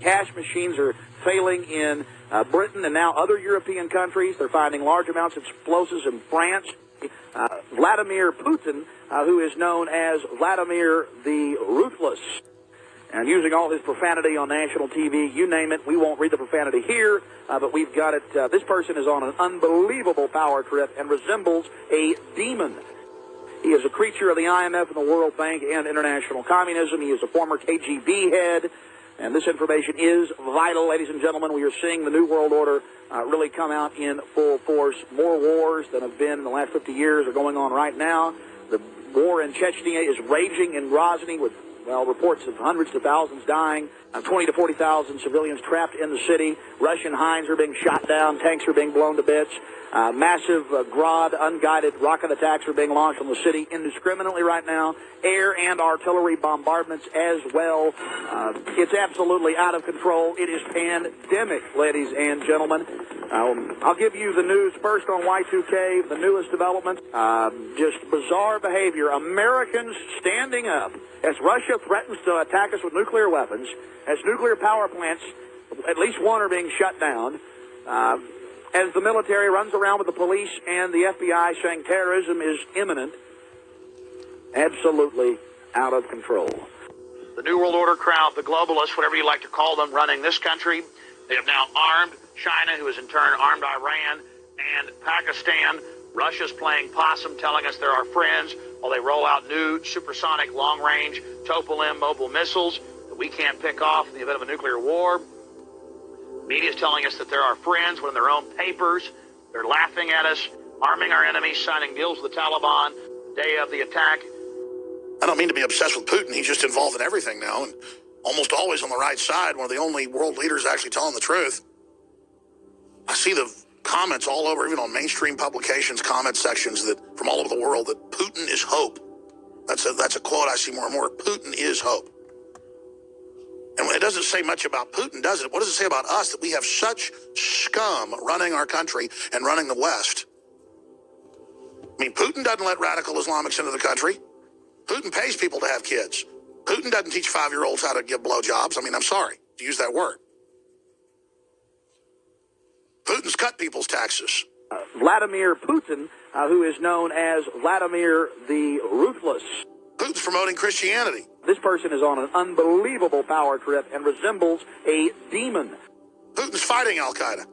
Cash machines are failing in Britain and now other European countries. They're finding large amounts of explosives in France. Vladimir Putin, who is known as Vladimir the Ruthless, and using all his profanity on national TV, you name it. We won't read the profanity here, but we've got it. This person is on an unbelievable power trip and resembles a demon. He is a creature of the IMF and the World Bank and international communism. He is a former KGB head, and this information is vital, ladies and gentlemen. We are seeing the New World Order really come out in full force. More wars than have been in the last 50 years are going on right now. The war in Chechnya is raging in Grozny with, well, reports of hundreds to thousands dying, 20 to 40,000 civilians trapped in the city. Russian Hinds are being shot down. Tanks are being blown to bits. Massive Grad unguided rocket attacks are being launched on the city indiscriminately right now. Air and artillery bombardments as well. It's absolutely out of control. It is pandemic, ladies and gentlemen. I'll give you the news first on Y2K, the newest development. Just bizarre behavior. Americans standing up as Russia threatens to attack us with nuclear weapons, as nuclear power plants, at least one, are being shut down. As the military runs around with the police and the FBI saying terrorism is imminent. Absolutely out of control. The New World Order crowd, the globalists, whatever you like to call them, running this country. They have now armed China, who has in turn armed Iran and Pakistan. Russia's playing possum, telling us they're our friends, while they roll out new supersonic long-range Topolim mobile missiles that we can't pick off in the event of a nuclear war. Media is telling us that they're our friends when in their own papers they're laughing at us, arming our enemies, signing deals with the Taliban the day of the attack. I don't mean to be obsessed with Putin. He's just involved in everything now and almost always on the right side, one of the only world leaders actually telling the truth. I see the comments all over, even on mainstream publications, comment sections that from all over the world, that Putin is hope. That's a quote I see more and more. Putin is hope. And it doesn't say much about Putin, does it? What does it say about us, that we have such scum running our country and running the West? I mean, Putin doesn't let radical Islamics into the country. Putin pays people to have kids. Putin doesn't teach 5-year-olds how to give blowjobs. I mean, I'm sorry to use that word. Putin's cut people's taxes. Vladimir Putin, who is known as Vladimir the Ruthless. Putin's promoting Christianity. This person is on an unbelievable power trip and resembles a demon. Putin's fighting Al-Qaeda.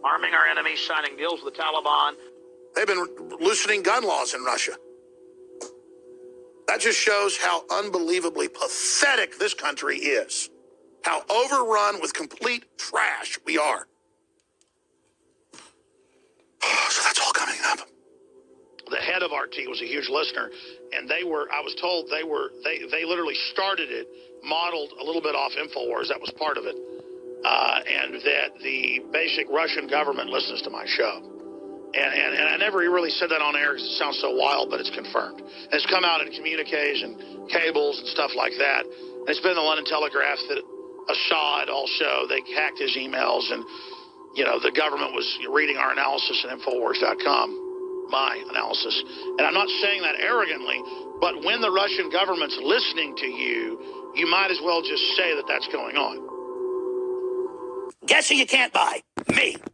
Arming our enemies, signing deals with the Taliban. They've been loosening gun laws in Russia. That just shows how unbelievably pathetic this country is. How overrun with complete trash we are. So that's all coming up. The head of RT was a huge listener, and I was told they literally started it, modeled a little bit off InfoWars, that was part of it, and that the basic Russian government listens to my show. And I never really said that on air because it sounds so wild, but it's confirmed. And it's come out in communiques and cables and stuff like that. And it's been the London Telegraph that Assad also, they hacked his emails, and, the government was reading our analysis at Infowars.com. My analysis. And I'm not saying that arrogantly, but when the Russian government's listening to you, you might as well just say that that's going on. Guess who you can't buy? Me.